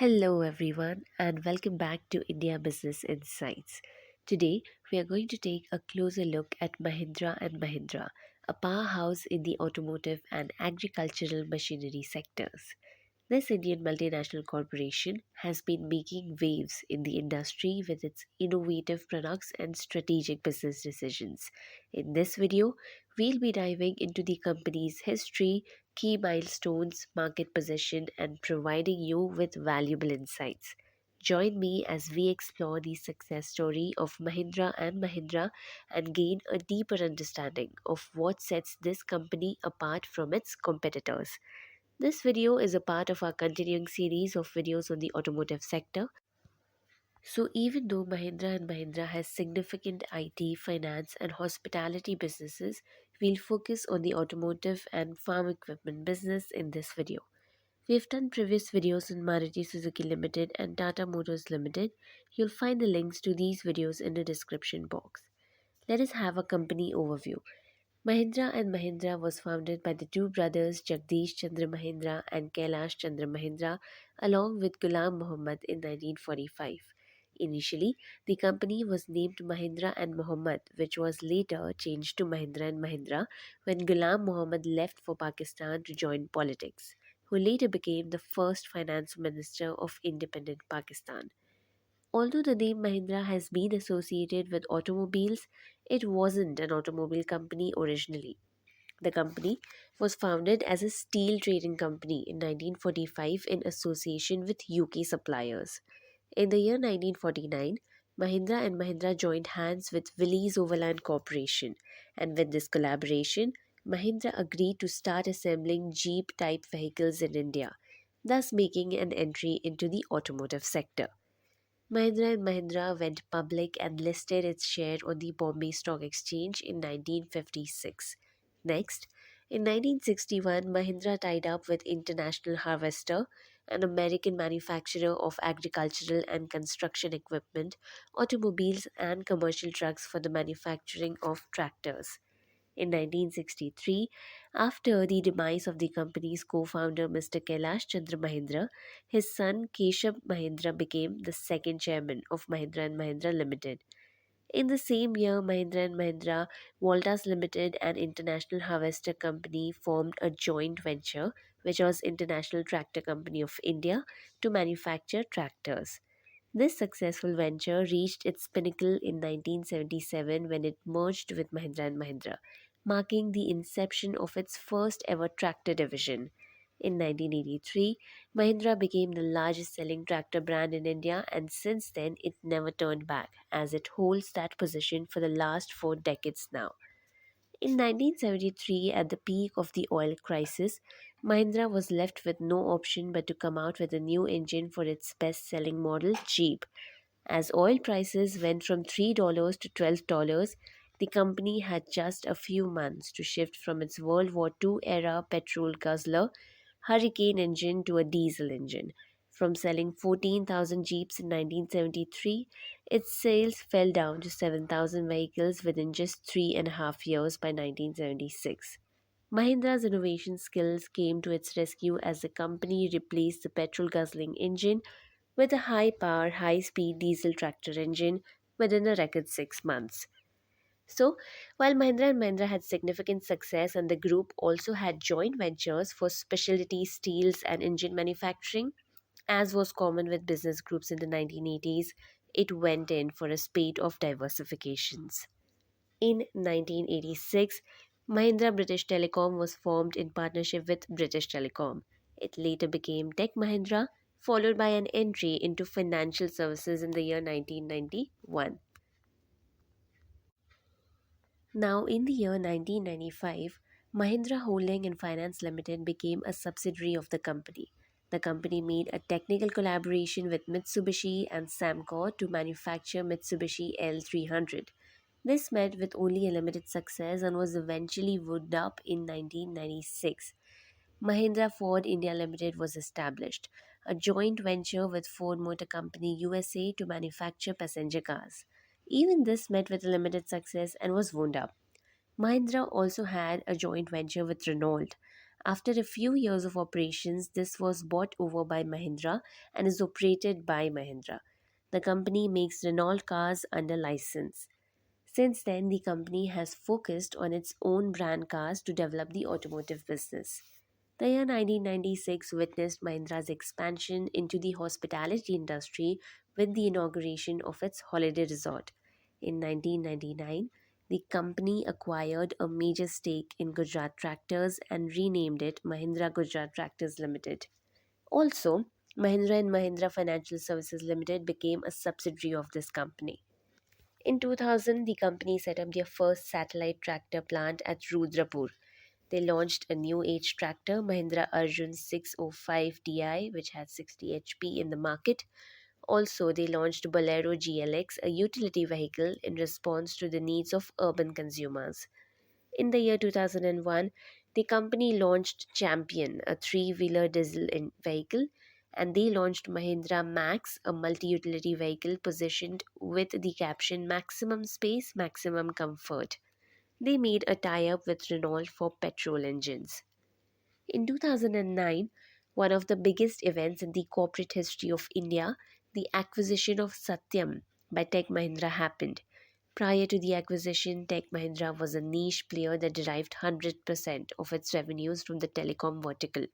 Hello, everyone, and welcome back to India Business Insights. Today, we are going to take a closer look at Mahindra and Mahindra, a powerhouse in the automotive and agricultural machinery sectors. This Indian multinational corporation has been making waves in the industry with its innovative products and strategic business decisions. In this video, we'll be diving into the company's history, key milestones, market position, and providing you with valuable insights. Join me as we explore the success story of Mahindra and Mahindra and gain a deeper understanding of what sets this company apart from its competitors. This video is a part of our continuing series of videos on the automotive sector. So even though Mahindra and Mahindra has significant IT, finance and hospitality businesses, we'll focus on the automotive and farm equipment business in this video. We have done previous videos on Maruti Suzuki Limited and Tata Motors Limited. You'll find the links to these videos in the description box. Let us have a company overview. Mahindra and Mahindra was founded by the two brothers Jagdish Chandra Mahindra and Kailash Chandra Mahindra along with Ghulam Muhammad in 1945. Initially, the company was named Mahindra and Muhammad, which was later changed to Mahindra and Mahindra when Ghulam Muhammad left for Pakistan to join politics, who later became the first finance minister of independent Pakistan. Although the name Mahindra has been associated with automobiles, it wasn't an automobile company originally. The company was founded as a steel trading company in 1945 in association with UK suppliers. In the year 1949, Mahindra and Mahindra joined hands with Willys Overland Corporation, and with this collaboration, Mahindra agreed to start assembling Jeep type vehicles in India, thus making an entry into the automotive sector. Mahindra and Mahindra went public and listed its share on the Bombay Stock Exchange in 1956. Next, in 1961, Mahindra tied up with International Harvester, an American manufacturer of agricultural and construction equipment, automobiles, and commercial trucks for the manufacturing of tractors. In 1963, after the demise of the company's co-founder Mr. Kailash Chandra Mahindra, his son Keshav Mahindra became the second chairman of Mahindra and Mahindra Limited. In the same year, Mahindra and Mahindra Voltas Limited and International Harvester Company formed a joint venture, which was International Tractor Company of India, to manufacture tractors. This successful venture reached its pinnacle in 1977 when it merged with Mahindra and Mahindra, marking the inception of its first ever tractor division. In 1983, Mahindra became the largest selling tractor brand in India, and since then it never turned back, as it holds that position for the last 4 decades now. In 1973, at the peak of the oil crisis, Mahindra was left with no option but to come out with a new engine for its best selling model, Jeep. As oil prices went from $3 to $12, the company had just a few months to shift from its World War II era petrol guzzler Hurricane engine to a diesel engine. From selling 14,000 Jeeps in 1973, its sales fell down to 7,000 vehicles within just 3.5 years by 1976. Mahindra's innovation skills came to its rescue as the company replaced the petrol guzzling engine with a high power, high speed diesel tractor engine within a record 6 months. So, while Mahindra and Mahindra had significant success and the group also had joint ventures for specialty steels and engine manufacturing, as was common with business groups in the 1980s, it went in for a spate of diversifications. In 1986, Mahindra British Telecom was formed in partnership with British Telecom. It later became Tech Mahindra, followed by an entry into financial services in the year 1991. Now, in the year 1995, Mahindra Holding and Finance Limited became a subsidiary of the company. The company made a technical collaboration with Mitsubishi and Samco to manufacture Mitsubishi L300. This met with only a limited success and was eventually wound up in 1996. Mahindra Ford India Limited was established, a joint venture with Ford Motor Company USA to manufacture passenger cars. Even this met with limited success and was wound up. Mahindra also had a joint venture with Renault, After a few years of operations, this was bought over by Mahindra and is operated by Mahindra. The company makes Renault cars under license. Since then, the company has focused on its own brand cars to develop the automotive business. The year 1996 witnessed Mahindra's expansion into the hospitality industry with the inauguration of its holiday resort. In 1999, the company acquired a major stake in Gujarat Tractors and renamed it Mahindra Gujarat Tractors Limited. Also, Mahindra and Mahindra Financial Services Limited became a subsidiary of this company. In 2000, the company set up their first satellite tractor plant at Rudrapur. They launched a new age tractor, Mahindra Arjun 605 Di, which had 60 HP in the market. Also, they launched Bolero GLX, a utility vehicle in response to the needs of urban consumers. In the year 2001, the company launched Champion, a three-wheeler diesel vehicle, and they launched Mahindra Max, a multi-utility vehicle positioned with the caption Maximum Space, Maximum Comfort. They made a tie-up with Renault for petrol engines. In 2009, one of the biggest events in the corporate history of India, the acquisition of Satyam by Tech Mahindra happened. Prior to the acquisition, Tech Mahindra was a niche player that derived 100% of its revenues from the telecom vertical.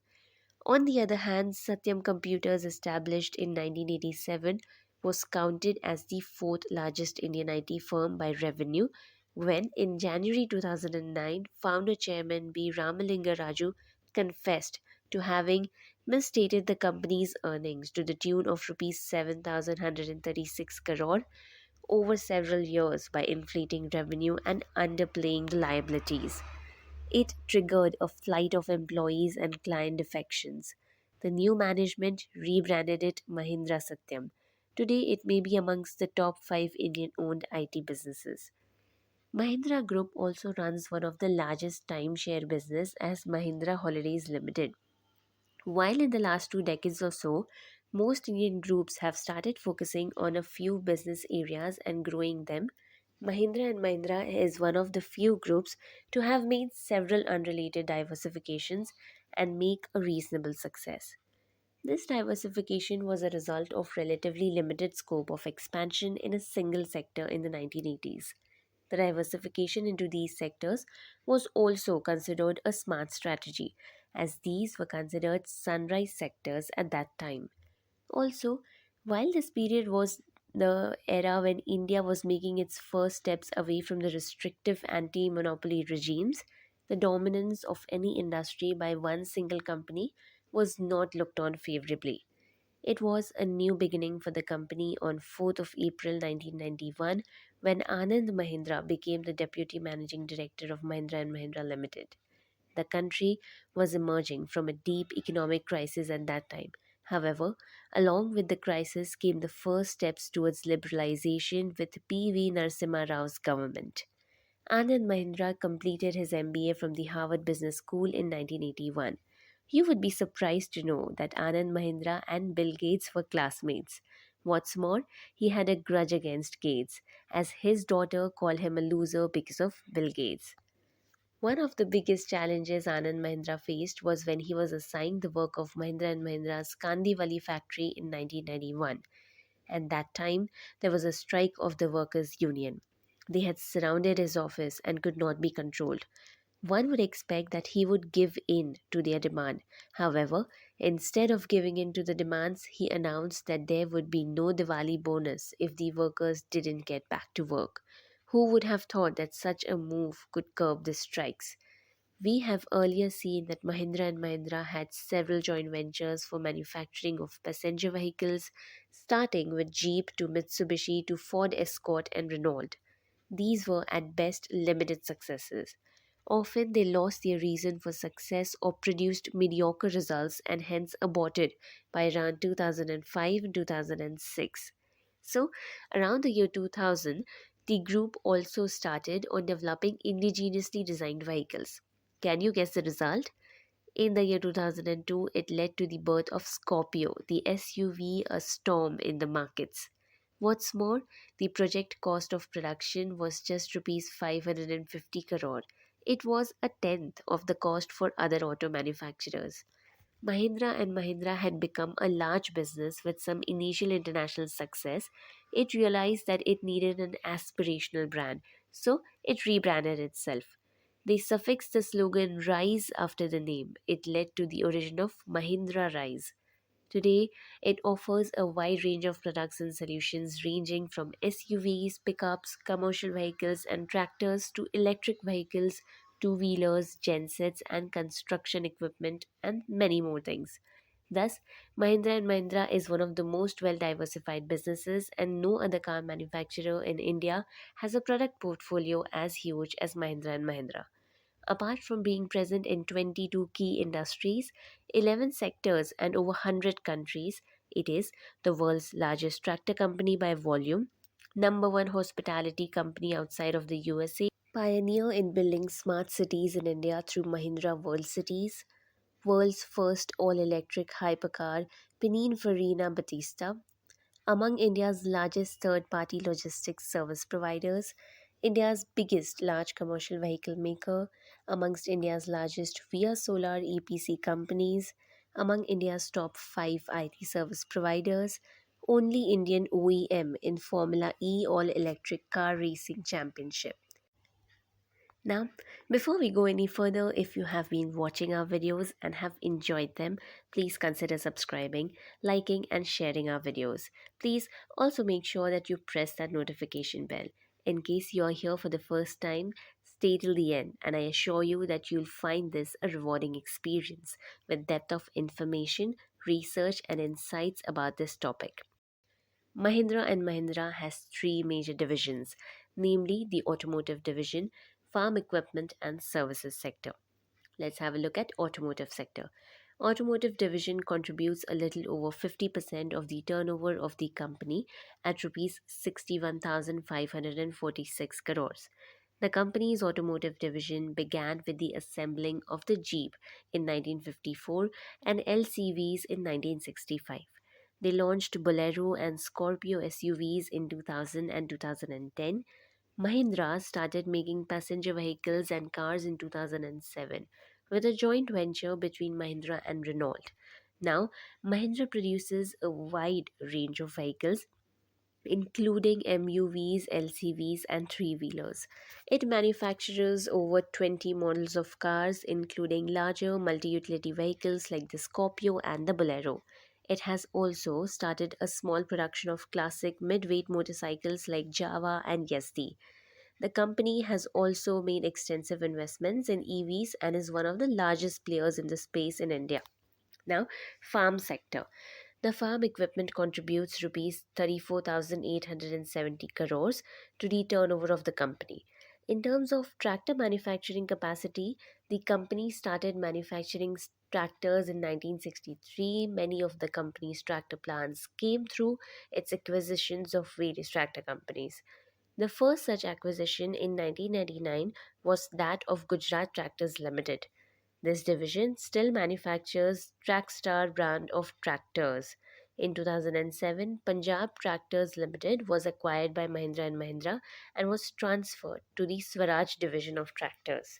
On the other hand, Satyam Computers, established in 1987, was counted as the fourth largest Indian IT firm by revenue when, in January 2009, founder chairman B. Ramalinga Raju confessed to having misstated the company's earnings to the tune of Rs 7,136 crore over several years by inflating revenue and underplaying the liabilities. It triggered a flight of employees and client defections. The new management rebranded it Mahindra Satyam. Today, it may be amongst the top 5 Indian owned IT businesses. Mahindra Group also runs one of the largest timeshare business as Mahindra Holidays Limited. While in the last 2 decades or so, most Indian groups have started focusing on a few business areas and growing them, Mahindra and Mahindra is one of the few groups to have made several unrelated diversifications and make a reasonable success. This diversification was a result of relatively limited scope of expansion in a single sector in the 1980s. The diversification into these sectors was also considered a smart strategy, as these were considered sunrise sectors at that time. Also, while this period was the era when India was making its first steps away from the restrictive anti monopoly regimes, the dominance of any industry by one single company was not looked on favorably. It was a new beginning for the company on 4th of April 1991 when Anand Mahindra became the deputy managing director of Mahindra and Mahindra Limited. The country was emerging from a deep economic crisis at that time. However, along with the crisis came the first steps towards liberalization with P.V. Narasimha Rao's government. Anand Mahindra completed his MBA from the Harvard Business School in 1981. You would be surprised to know that Anand Mahindra and Bill Gates were classmates. What's more, he had a grudge against Gates, as his daughter called him a loser because of Bill Gates. One of the biggest challenges Anand Mahindra faced was when he was assigned the work of Mahindra and Mahindra's Kandivali factory in 1991. At that time, there was a strike of the workers' union. They had surrounded his office and could not be controlled. One would expect that he would give in to their demand. However, instead of giving in to the demands, he announced that there would be no Diwali bonus if the workers didn't get back to work. Who would have thought that such a move could curb the strikes? We have earlier seen that Mahindra and Mahindra had several joint ventures for manufacturing of passenger vehicles, starting with Jeep to Mitsubishi to Ford Escort and Renault. These were at best limited successes. Often they lost their reason for success or produced mediocre results and hence aborted by around 2005 and 2006. So, around the year 2000, the group also started on developing indigenously designed vehicles. Can you guess the result? In the year 2002, it led to the birth of Scorpio, the SUV, a storm in the markets. What's more, the project cost of production was just rupees 550 crore, It was a tenth of the cost for other auto manufacturers. Mahindra and Mahindra had become a large business with some initial international success. It realized that it needed an aspirational brand, so it rebranded itself. They suffixed the slogan Rise after the name. It led to the origin of Mahindra Rise. Today, it offers a wide range of products and solutions ranging from SUVs, pickups, commercial vehicles, and tractors to electric vehicles, two wheelers, gensets, and construction equipment, and many more things. Thus, Mahindra and Mahindra is one of the most well diversified businesses, and no other car manufacturer in India has a product portfolio as huge as Mahindra and Mahindra. Apart from being present in 22 key industries, 11 sectors, and over 100 countries, it is the world's largest tractor company by volume, number one hospitality company outside of the USA, pioneer in building smart cities in India through Mahindra World Cities, world's first all electric hypercar Pininfarina Battista, among India's largest third party logistics service providers, India's biggest large commercial vehicle maker, amongst India's largest Via Solar EPC companies, among India's top 5 IT service providers, only Indian OEM in Formula E all electric car racing championship. Now, before we go any further, if you have been watching our videos and have enjoyed them, please consider subscribing, liking, and sharing our videos. Please also make sure that you press that notification bell. In case you are here for the first time, stay till the end, and I assure you that you'll find this a rewarding experience with depth of information, research, and insights about this topic. Mahindra and Mahindra has three major divisions, namely the automotive division, farm equipment and services sector. Let's have a look at automotive sector. Automotive division contributes a little over 50% of the turnover of the company at rupees 61,546 crores. The company's automotive division began with the assembling of the Jeep in 1954 and LCVs in 1965. They launched Bolero and Scorpio SUVs in 2000 and 2010. Mahindra started making passenger vehicles and cars in 2007 with a joint venture between Mahindra and Renault. Now, Mahindra produces a wide range of vehicles including MUVs, LCVs, and three wheelers. It manufactures over 20 models of cars, including larger multi utility vehicles like the Scorpio and the Bolero. It has also started a small production of classic mid-weight motorcycles like Java and Yazdi. The company has also made extensive investments in EVs and is one of the largest players in the space in India. Now, farm sector. The farm equipment contributes rupees 34,870 crores to the turnover of the company. In terms of tractor manufacturing capacity, the company started manufacturing tractors in 1963. Many of the company's tractor plants came through its acquisitions of various tractor companies. The first such acquisition in 1999 was that of Gujarat Tractors Limited. This division still manufactures Trackstar brand of tractors. In 2007, Punjab Tractors Limited was acquired by Mahindra and Mahindra and was transferred to the Swaraj division of tractors.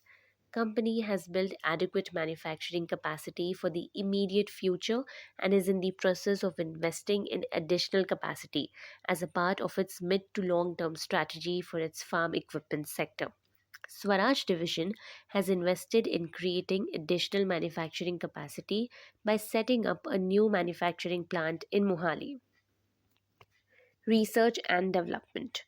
Company has built adequate manufacturing capacity for the immediate future and is in the process of investing in additional capacity as a part of its mid to long term strategy for its farm equipment sector. Swaraj division has invested in creating additional manufacturing capacity by setting up a new manufacturing plant in Mohali. Research and development.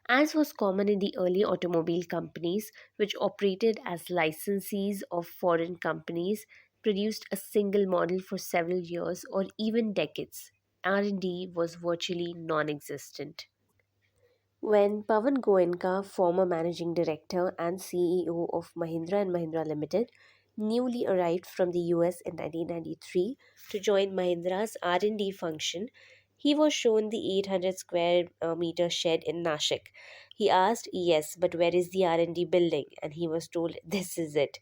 As was common in the early automobile companies, which operated as licensees of foreign companies, produced a single model for several years or even decades. R&D was virtually non-existent. When Pawan Goenka, former managing director and CEO of Mahindra and Mahindra Limited, newly arrived from the US in 1993 to join Mahindra's R&D function, he was shown the 800 square meter shed in Nashik. He asked, "Yes, but where is the R&D building?" And he was told, "This is it."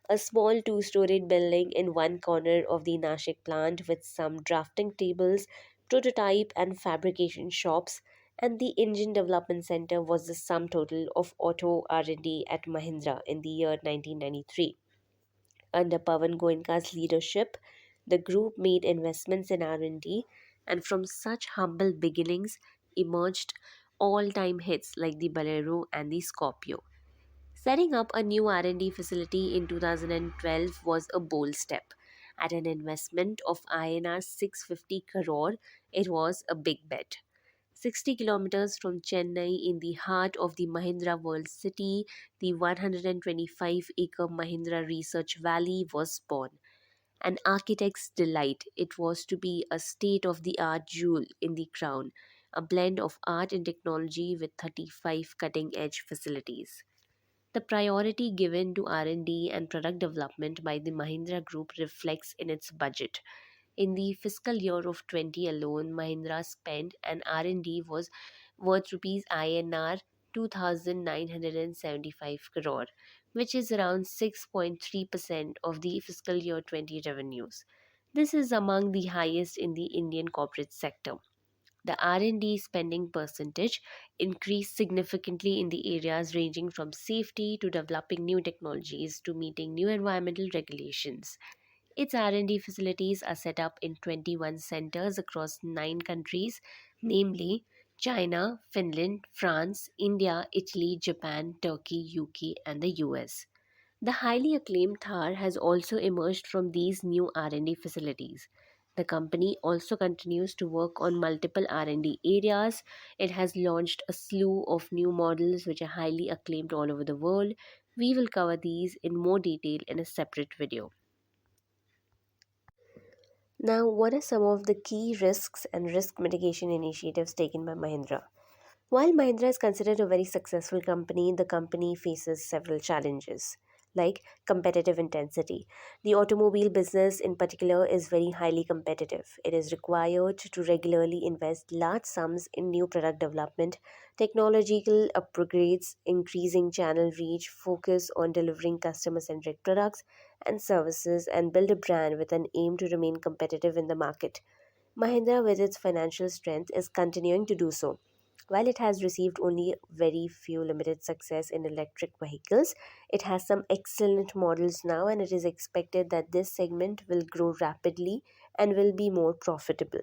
A small two-storied building in one corner of the Nashik plant with some drafting tables, prototype and fabrication shops, And the Engine Development Center was the sum total of auto R&D at Mahindra in the year 1993. Under Pawan Goenka's leadership, the group made investments in R&D, and from such humble beginnings emerged all-time hits like the Bolero and the Scorpio. Setting up a new R&D facility in 2012 was a bold step. At an investment of INR 650 crore, it was a big bet. 60 kilometers from Chennai, in the heart of the Mahindra World City, the 125-acre Mahindra Research Valley was born. An architect's delight, it was to be a state of the art jewel in the crown, a blend of art and technology with 35 cutting edge facilities. The priority given to R&D and product development by the Mahindra Group reflects in its budget. In the fiscal year of 20 alone, Mahindra spent and R&D was worth rupees INR 2,975 crore, which is around 6.3% of the fiscal year 20 revenues. This is among the highest in the Indian corporate sector. The R&D spending percentage increased significantly in the areas ranging from safety to developing new technologies to meeting new environmental regulations. Its R&D facilities are set up in 21 centers across 9 countries, namely China, Finland, France, India, Italy, Japan, Turkey, UK, and the US. The highly acclaimed Thar has also emerged from these new R&D facilities. The company also continues to work on multiple R&D areas. It has launched a slew of new models which are highly acclaimed all over the world. We will cover these in more detail in a separate video. Now, what are some of the key risks and risk mitigation initiatives taken by Mahindra? While Mahindra is considered a very successful company, the company faces several challenges, like competitive intensity. The automobile business, in particular, is very highly competitive. It is required to regularly invest large sums in new product development, technological upgrades, increasing channel reach, focus on delivering customer centric products and services, and build a brand with an aim to remain competitive in the market. Mahindra, with its financial strength, is continuing to do so. While it has received only very few limited success in electric vehicles, it has some excellent models now, and it is expected that this segment will grow rapidly and will be more profitable.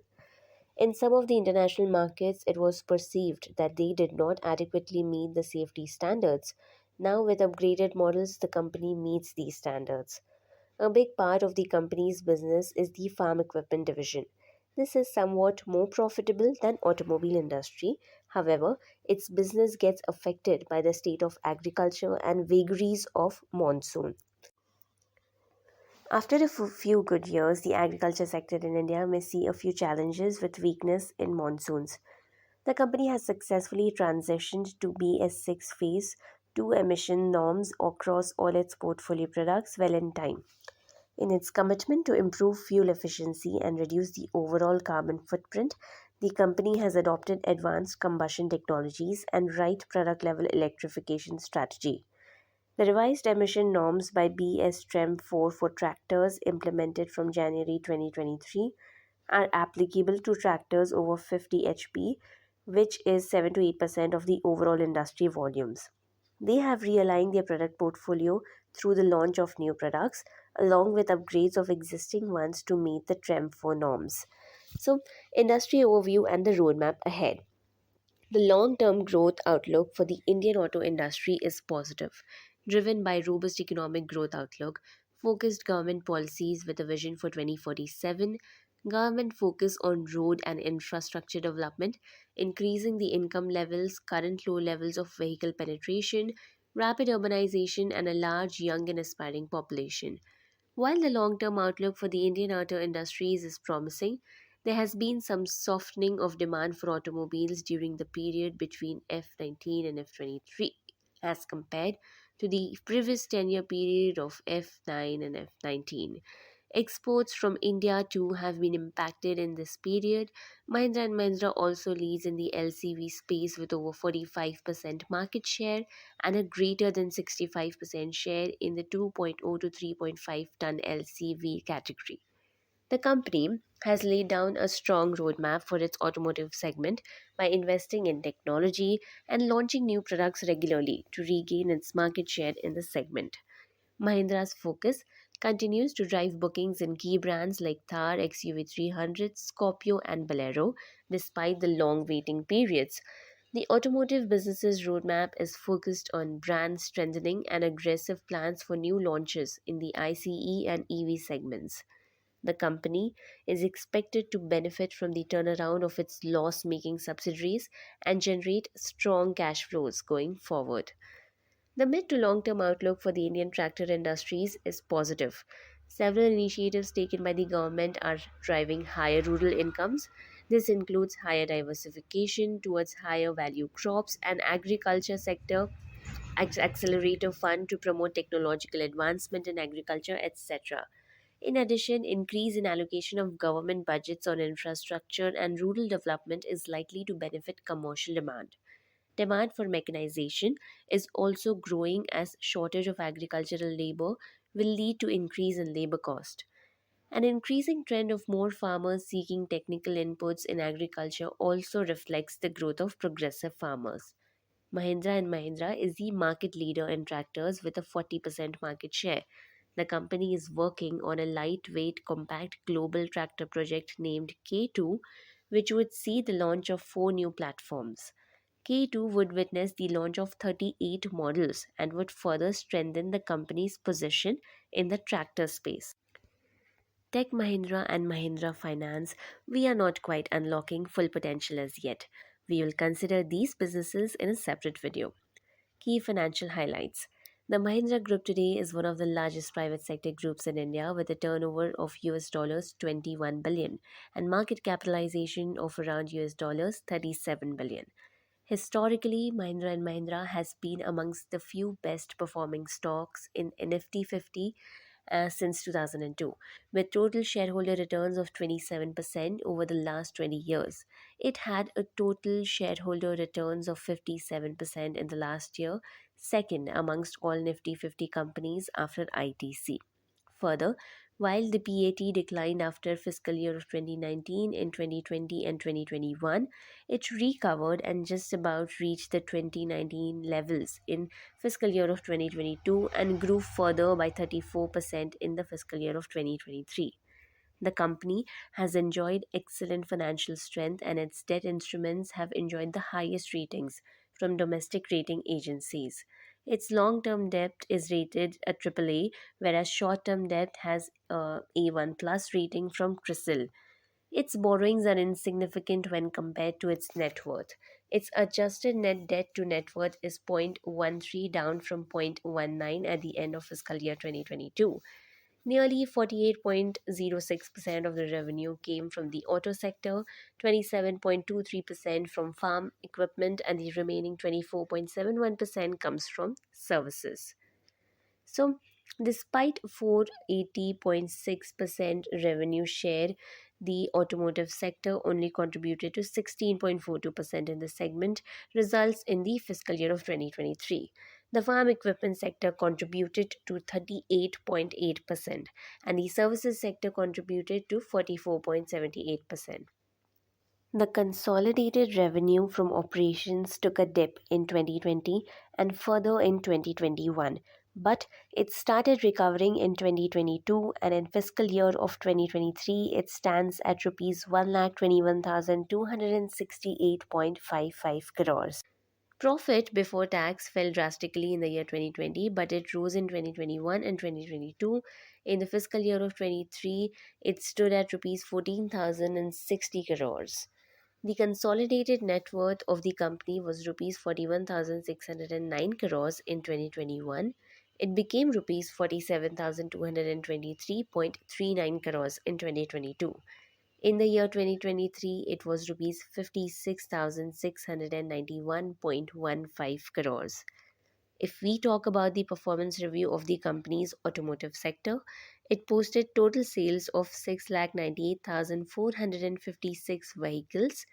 In some of the international markets, it was perceived that they did not adequately meet the safety standards. Now, with upgraded models, the company meets these standards. A big part of the company's business is the farm equipment division. This is somewhat more profitable than automobile industry. However, its business gets affected by the state of agriculture and vagaries of monsoon. After a few good years, the agriculture sector in India may see a few challenges with weakness in monsoons. The company has successfully transitioned to BS6 phase 2 emission norms across all its portfolio products well in time. In its commitment to improve fuel efficiency and reduce the overall carbon footprint, the company has adopted advanced combustion technologies and right product level electrification strategy. The revised emission norms by BS TREM 4 for tractors implemented from January 2023 are applicable to tractors over 50 HP, which is 7 to 8% of the overall industry volumes. They have realigned their product portfolio through the launch of new products along with upgrades of existing ones to meet the TREM 4 norms. So, industry overview and the roadmap ahead. The long term growth outlook for the Indian auto industry is positive, driven by robust economic growth outlook, focused government policies with a vision for 2047, government focus on road and infrastructure development, increasing the income levels, current low levels of vehicle penetration, rapid urbanization, and a large young and aspiring population. While the long term outlook for the Indian auto industries is promising, there has been some softening of demand for automobiles during the period between F19 and F23 as compared to the previous 10-year period of F9 and F19. Exports from India too have been impacted in this period. Mahindra and Mahindra also leads in the LCV space with over 45% market share and a greater than 65% share in the 2.0 to 3.5 ton LCV category. The company has laid down a strong roadmap for its automotive segment by investing in technology and launching new products regularly to regain its market share in the segment. Mahindra's focus continues to drive bookings in key brands like Thar, XUV 300, Scorpio, and Bolero, despite the long waiting periods. The automotive business's roadmap is focused on brand strengthening and aggressive plans for new launches in the ICE and EV segments. The company is expected to benefit from the turnaround of its loss making subsidiaries and generate strong cash flows going forward. The mid to long term outlook for the Indian tractor industries is positive. Several initiatives taken by the government are driving higher rural incomes. This includes higher diversification towards higher value crops and agriculture sector accelerator fund to promote technological advancement in agriculture, etc. In addition, increase in allocation of government budgets on infrastructure and rural development is likely to benefit commercial demand. Demand for mechanization is also growing as shortage of agricultural labor will lead to increase in labor cost. An increasing trend of more farmers seeking technical inputs in agriculture also reflects the growth of progressive farmers. Mahindra and Mahindra is the market leader in tractors with a 40% market share. The company is working on a lightweight compact global tractor project named K2, which would see the launch of 4 new platforms. K2 would witness the launch of 38 models and would further strengthen the company's position in the tractor space. Tech Mahindra and Mahindra Finance, we are not quite unlocking full potential as yet. We will consider these businesses in a separate video. Key financial highlights. The Mahindra Group today is one of the largest private sector groups in India with a turnover of US dollars 21 billion and market capitalization of around US dollars 37 billion. Historically, Mahindra and Mahindra has been amongst the few best performing stocks in Nifty 50 since 2002, with total shareholder returns of 27% over the last 20 years. It had a total shareholder returns of 57% in the last year, second amongst all Nifty 50 companies after ITC. Further, while the PAT declined after fiscal year of 2019 in 2020 and 2021, it recovered and just about reached the 2019 levels in fiscal year of 2022 and grew further by 34% in the fiscal year of 2023. The company has enjoyed excellent financial strength and its debt instruments have enjoyed the highest ratings from domestic rating agencies. Its long term debt is rated a AAA, whereas short term debt has a A1 plus rating from CRISIL. Its borrowings are insignificant when compared to its net worth. Its adjusted net debt to net worth is 0.13, down from 0.19 at the end of fiscal year 2022. Nearly 48.06% of the revenue came from the auto sector, 27.23% from farm equipment, and the remaining 24.71% comes from services. So, despite 480.6% revenue share, the automotive sector only contributed to 16.42% in the segment, results in the fiscal year of 2023. The farm equipment sector contributed to 38.8%, and the services sector contributed to 44.78%. The consolidated revenue from operations took a dip in 2020 and further in 2021, but it started recovering in 2022 and in fiscal year of 2023 it stands at rupees 1,21,268.55 crores. Profit before tax fell drastically in the year 2020, but it rose in 2021 and 2022. In the fiscal year of 23, it stood at rupees 14,060 crores. The consolidated net worth of the company was rupees 41,609 crores in 2021. It became rupees 47,223.39 crores in 2022. In the year 2023, it was rupees 56,691.15 crores. If we talk about the performance review of the company's automotive sector, it posted total sales of 6,98,456 vehicles.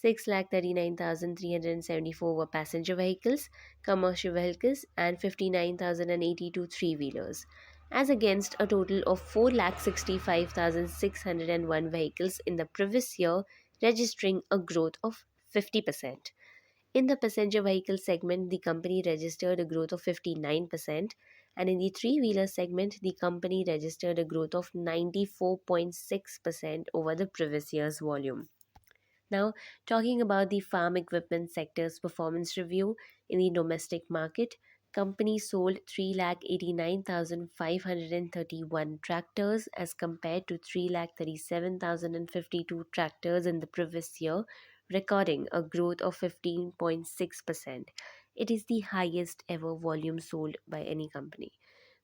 6,39,374 were passenger vehicles, commercial vehicles, and 59,082 three wheelers. as against a total of 4,65,601 vehicles in the previous year, registering a growth of 50%. In the passenger vehicle segment, the company registered a growth of 59%, and in the three wheeler segment, the company registered a growth of 94.6% over the previous year's volume. Now, talking about the farm equipment sector's performance review in the domestic market, company sold 3,89,531 tractors as compared to 3,37,052 tractors in the previous year, recording a growth of 15.6%. It is the highest ever volume sold by any company.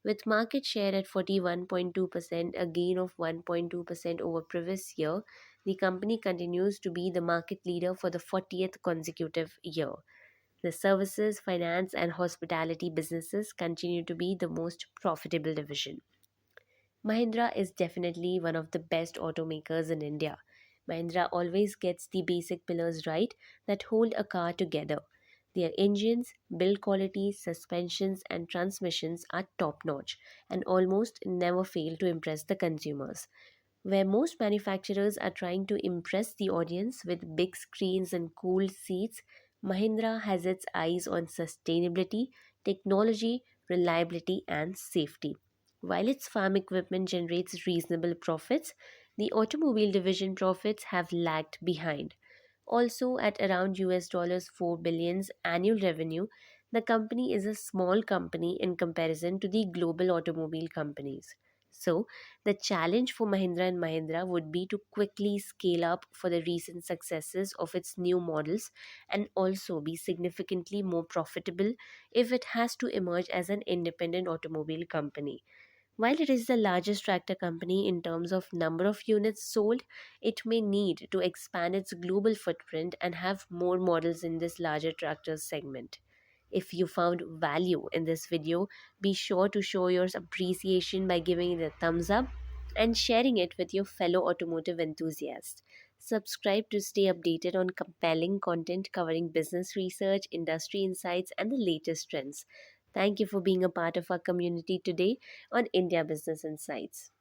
With market share at 41.2%, a gain of 1.2% over previous year, the company continues to be the market leader for the 40th consecutive year. The services, finance, and hospitality businesses continue to be the most profitable division. Mahindra is definitely one of the best automakers in India. Mahindra always gets the basic pillars right that hold a car together. Their engines, build quality, suspensions, and transmissions are top notch and almost never fail to impress the consumers. Where most manufacturers are trying to impress the audience with big screens and cool seats, Mahindra has its eyes on sustainability, technology, reliability, and safety. While its farm equipment generates reasonable profits, the automobile division profits have lagged behind. Also, at around US $4 billion annual revenue, the company is a small company in comparison to the global automobile companies. So, the challenge for Mahindra and Mahindra would be to quickly scale up for the recent successes of its new models and also be significantly more profitable if it has to emerge as an independent automobile company. While it is the largest tractor company in terms of number of units sold, it may need to expand its global footprint and have more models in this larger tractor segment. If you found value in this video, be sure to show your appreciation by giving it a thumbs up and sharing it with your fellow automotive enthusiasts. Subscribe to stay updated on compelling content covering business research, industry insights, and the latest trends. Thank you for being a part of our community today on India Business Insights.